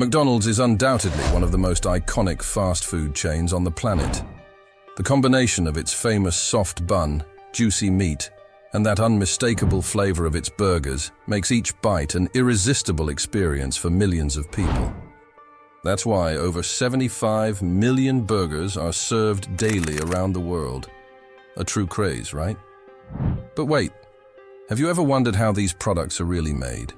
McDonald's is undoubtedly one of the most iconic fast food chains on the planet. The combination of its famous soft bun, juicy meat, and that unmistakable flavor of its burgers makes each bite an irresistible experience for millions of people. That's why over 75 million burgers are served daily around the world. A true craze, right? But wait, have you ever wondered how these products are really made?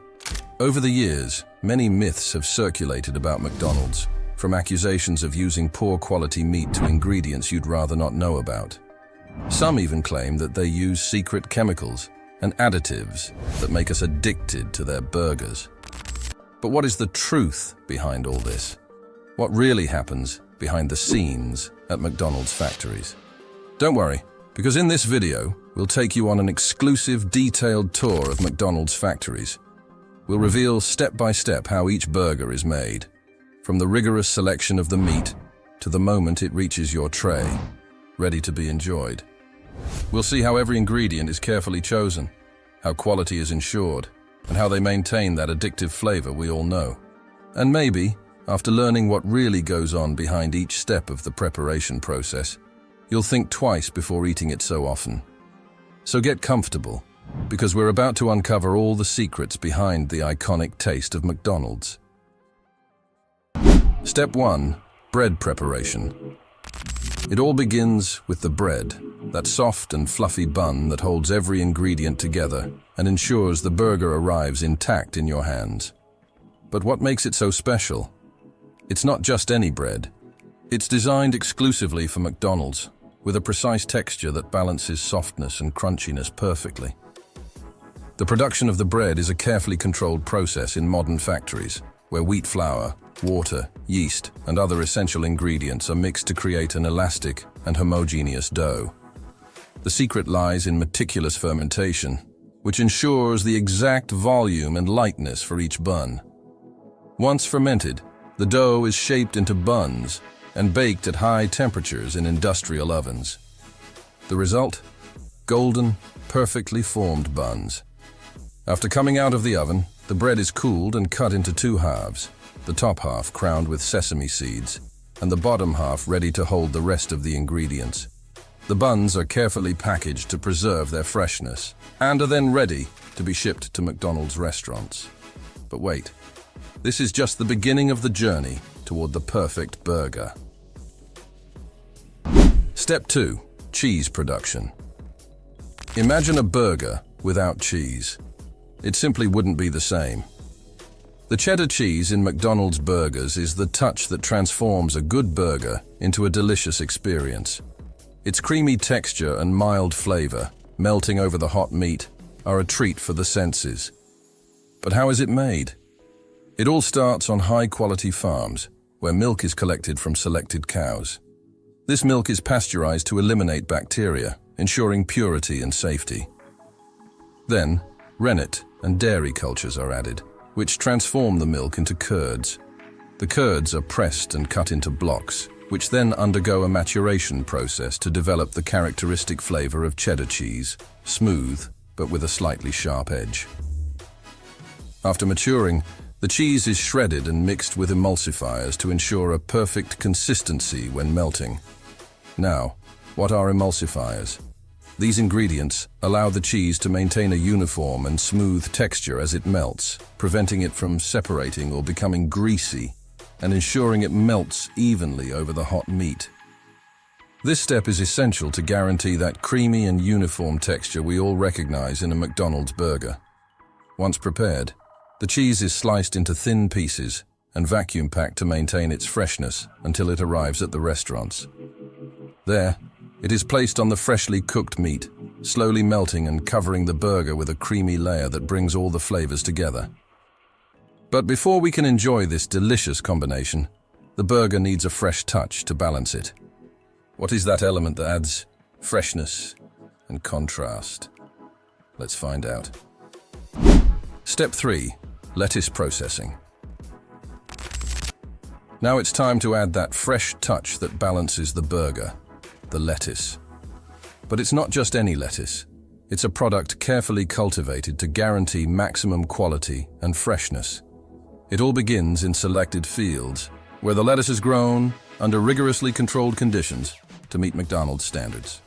Over the years, many myths have circulated about McDonald's, from accusations of using poor quality meat to ingredients you'd rather not know about. Some even claim that they use secret chemicals and additives that make us addicted to their burgers. But what is the truth behind all this? What really happens behind the scenes at McDonald's factories? Don't worry, because in this video, we'll take you on an exclusive, detailed tour of McDonald's factories. We'll reveal step by step how each burger is made, from the rigorous selection of the meat to the moment it reaches your tray, ready to be enjoyed. We'll see how every ingredient is carefully chosen, how quality is ensured, and how they maintain that addictive flavor we all know. And maybe, after learning what really goes on behind each step of the preparation process, you'll think twice before eating it so often. So get comfortable, because we're about to uncover all the secrets behind the iconic taste of McDonald's. Step 1. Bread preparation. It all begins with the bread, that soft and fluffy bun that holds every ingredient together and ensures the burger arrives intact in your hands. But what makes it so special? It's not just any bread. It's designed exclusively for McDonald's, with a precise texture that balances softness and crunchiness perfectly. The production of the bread is a carefully controlled process in modern factories, where wheat flour, water, yeast, and other essential ingredients are mixed to create an elastic and homogeneous dough. The secret lies in meticulous fermentation, which ensures the exact volume and lightness for each bun. Once fermented, the dough is shaped into buns and baked at high temperatures in industrial ovens. The result? Golden, perfectly formed buns. After coming out of the oven, the bread is cooled and cut into two halves, the top half crowned with sesame seeds, and the bottom half ready to hold the rest of the ingredients. The buns are carefully packaged to preserve their freshness, and are then ready to be shipped to McDonald's restaurants. But wait, this is just the beginning of the journey toward the perfect burger. Step 2. Cheese production. Imagine a burger without cheese. It simply wouldn't be the same. The cheddar cheese in McDonald's burgers is the touch that transforms a good burger into a delicious experience. Its creamy texture and mild flavor, melting over the hot meat, are a treat for the senses. But how is it made? It all starts on high-quality farms, where milk is collected from selected cows. This milk is pasteurized to eliminate bacteria, ensuring purity and safety. Then, rennet and dairy cultures are added, which transform the milk into curds. The curds are pressed and cut into blocks, which then undergo a maturation process to develop the characteristic flavor of cheddar cheese, smooth but with a slightly sharp edge. After maturing, the cheese is shredded and mixed with emulsifiers to ensure a perfect consistency when melting. Now, what are emulsifiers? These ingredients allow the cheese to maintain a uniform and smooth texture as it melts, preventing it from separating or becoming greasy, and ensuring it melts evenly over the hot meat. This step is essential to guarantee that creamy and uniform texture we all recognize in a McDonald's burger. Once prepared, the cheese is sliced into thin pieces and vacuum packed to maintain its freshness until it arrives at the restaurants. There, it is placed on the freshly cooked meat, slowly melting and covering the burger with a creamy layer that brings all the flavors together. But before we can enjoy this delicious combination, the burger needs a fresh touch to balance it. What is that element that adds freshness and contrast? Let's find out. Step 3. Lettuce processing. Now it's time to add that fresh touch that balances the burger, the lettuce. But it's not just any lettuce. It's a product carefully cultivated to guarantee maximum quality and freshness. It all begins in selected fields, where the lettuce is grown under rigorously controlled conditions to meet McDonald's standards.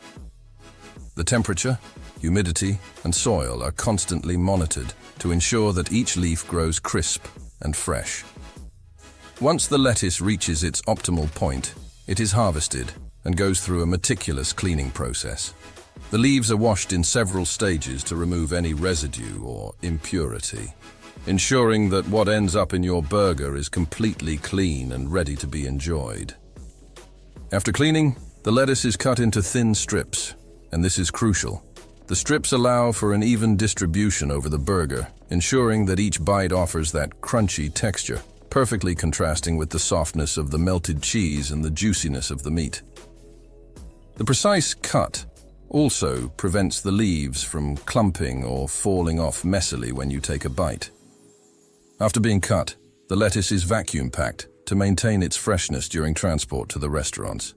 The temperature, humidity, and soil are constantly monitored to ensure that each leaf grows crisp and fresh. Once the lettuce reaches its optimal point, it is harvested and goes through a meticulous cleaning process. The leaves are washed in several stages to remove any residue or impurity, ensuring that what ends up in your burger is completely clean and ready to be enjoyed. After cleaning, the lettuce is cut into thin strips, and this is crucial. The strips allow for an even distribution over the burger, ensuring that each bite offers that crunchy texture, perfectly contrasting with the softness of the melted cheese and the juiciness of the meat. The precise cut also prevents the leaves from clumping or falling off messily when you take a bite. After being cut, the lettuce is vacuum-packed to maintain its freshness during transport to the restaurants.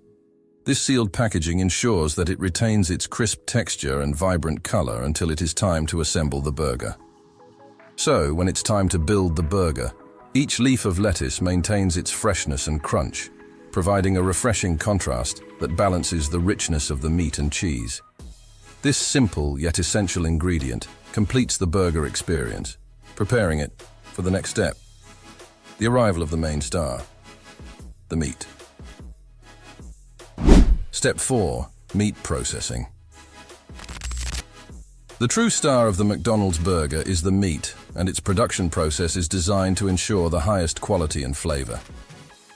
This sealed packaging ensures that it retains its crisp texture and vibrant color until it is time to assemble the burger. So, when it's time to build the burger, each leaf of lettuce maintains its freshness and crunch, providing a refreshing contrast that balances the richness of the meat and cheese. This simple yet essential ingredient completes the burger experience, preparing it for the next step, the arrival of the main star, the meat. Step 4. Meat processing. The true star of the McDonald's burger is the meat, and its production process is designed to ensure the highest quality and flavor.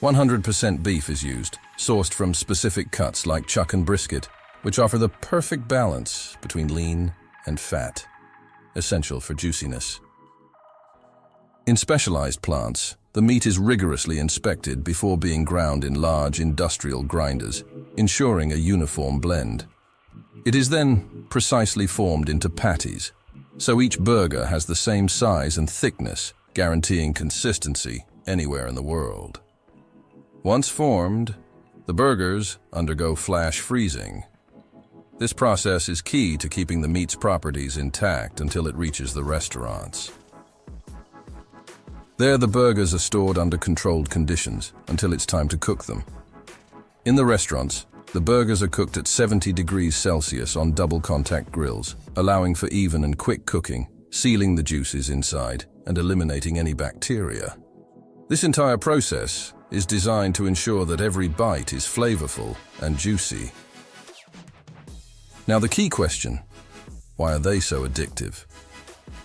100% beef is used, sourced from specific cuts like chuck and brisket, which offer the perfect balance between lean and fat, essential for juiciness. In specialized plants, the meat is rigorously inspected before being ground in large industrial grinders, ensuring a uniform blend. It is then precisely formed into patties, so each burger has the same size and thickness, guaranteeing consistency anywhere in the world. Once formed, the burgers undergo flash freezing. This process is key to keeping the meat's properties intact until it reaches the restaurants. There, the burgers are stored under controlled conditions until it's time to cook them. In the restaurants, the burgers are cooked at 70 degrees Celsius on double contact grills, allowing for even and quick cooking, sealing the juices inside and eliminating any bacteria. This entire process is designed to ensure that every bite is flavorful and juicy. Now the key question, why are they so addictive?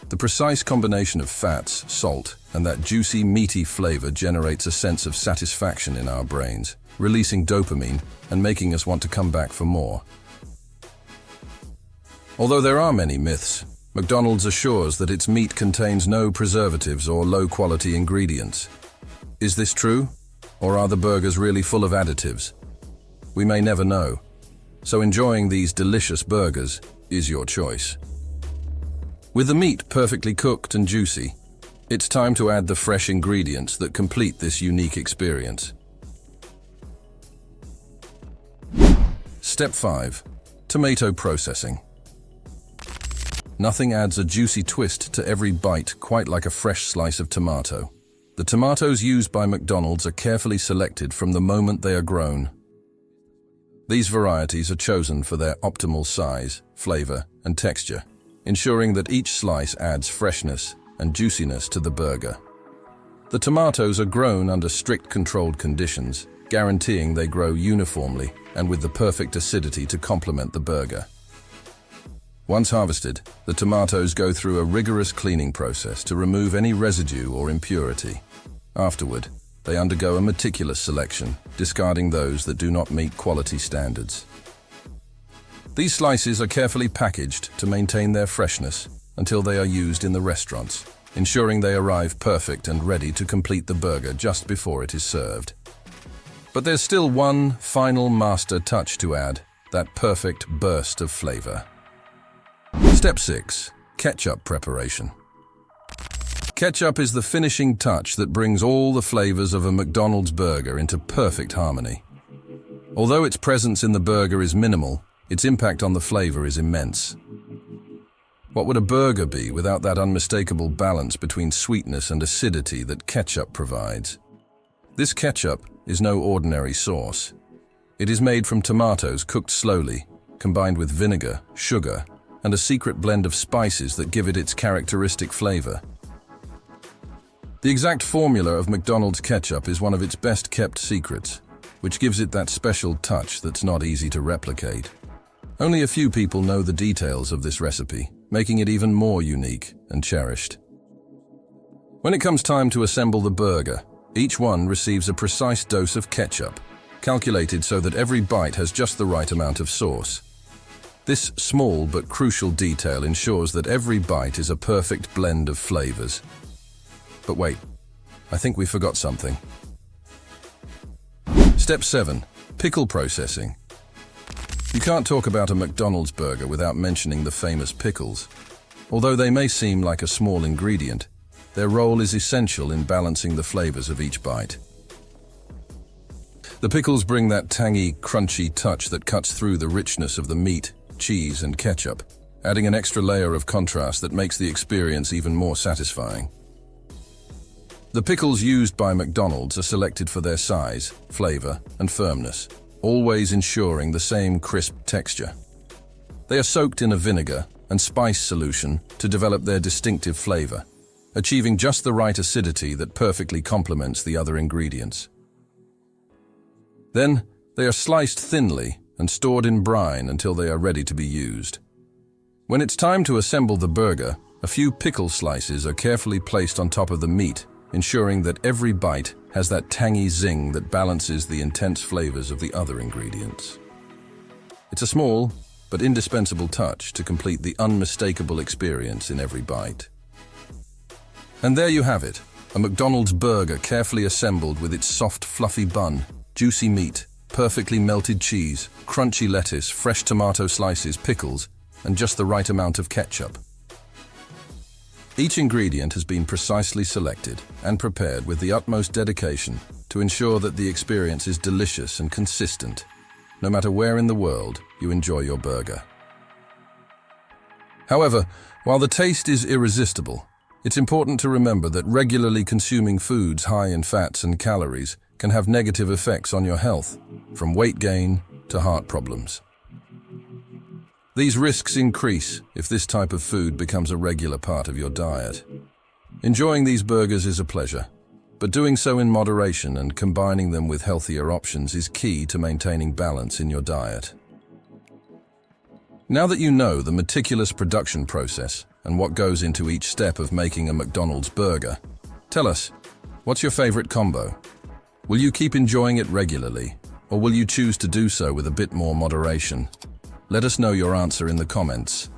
The precise combination of fats, salt, and that juicy, meaty flavor generates a sense of satisfaction in our brains, releasing dopamine and making us want to come back for more. Although there are many myths, McDonald's assures that its meat contains no preservatives or low-quality ingredients. Is this true? Or are the burgers really full of additives? We may never know. So enjoying these delicious burgers is your choice. With the meat perfectly cooked and juicy, it's time to add the fresh ingredients that complete this unique experience. Step 5. Tomato processing. Nothing adds a juicy twist to every bite quite like a fresh slice of tomato. The tomatoes used by McDonald's are carefully selected from the moment they are grown. These varieties are chosen for their optimal size, flavor, and texture, ensuring that each slice adds freshness and juiciness to the burger. The tomatoes are grown under strict controlled conditions, guaranteeing they grow uniformly and with the perfect acidity to complement the burger. Once harvested, the tomatoes go through a rigorous cleaning process to remove any residue or impurity. Afterward, they undergo a meticulous selection, discarding those that do not meet quality standards. These slices are carefully packaged to maintain their freshness until they are used in the restaurants, ensuring they arrive perfect and ready to complete the burger just before it is served. But there's still one final master touch to add, that perfect burst of flavor. Step 6. Ketchup preparation. Ketchup is the finishing touch that brings all the flavors of a McDonald's burger into perfect harmony. Although its presence in the burger is minimal, its impact on the flavor is immense. What would a burger be without that unmistakable balance between sweetness and acidity that ketchup provides? This ketchup is no ordinary sauce. It is made from tomatoes cooked slowly, combined with vinegar, sugar, and a secret blend of spices that give it its characteristic flavor. The exact formula of McDonald's ketchup is one of its best-kept secrets, which gives it that special touch that's not easy to replicate. Only a few people know the details of this recipe, making it even more unique and cherished. When it comes time to assemble the burger, each one receives a precise dose of ketchup, calculated so that every bite has just the right amount of sauce. This small but crucial detail ensures that every bite is a perfect blend of flavors. But wait, I think we forgot something. Step 7. Pickle processing. You can't talk about a McDonald's burger without mentioning the famous pickles. Although they may seem like a small ingredient, their role is essential in balancing the flavors of each bite. The pickles bring that tangy, crunchy touch that cuts through the richness of the meat, cheese, and ketchup, adding an extra layer of contrast that makes the experience even more satisfying. The pickles used by McDonald's are selected for their size, flavor, and firmness, always ensuring the same crisp texture. They are soaked in a vinegar and spice solution to develop their distinctive flavor, achieving just the right acidity that perfectly complements the other ingredients. Then, they are sliced thinly and stored in brine until they are ready to be used. When it's time to assemble the burger, a few pickle slices are carefully placed on top of the meat, ensuring that every bite has that tangy zing that balances the intense flavors of the other ingredients. It's a small but indispensable touch to complete the unmistakable experience in every bite. And there you have it, a McDonald's burger carefully assembled with its soft, fluffy bun, juicy meat, perfectly melted cheese, crunchy lettuce, fresh tomato slices, pickles, and just the right amount of ketchup. Each ingredient has been precisely selected and prepared with the utmost dedication to ensure that the experience is delicious and consistent, no matter where in the world you enjoy your burger. However, while the taste is irresistible, it's important to remember that regularly consuming foods high in fats and calories can have negative effects on your health, from weight gain to heart problems. These risks increase if this type of food becomes a regular part of your diet. Enjoying these burgers is a pleasure, but doing so in moderation and combining them with healthier options is key to maintaining balance in your diet. Now that you know the meticulous production process and what goes into each step of making a McDonald's burger, tell us, what's your favorite combo? Will you keep enjoying it regularly, or will you choose to do so with a bit more moderation? Let us know your answer in the comments.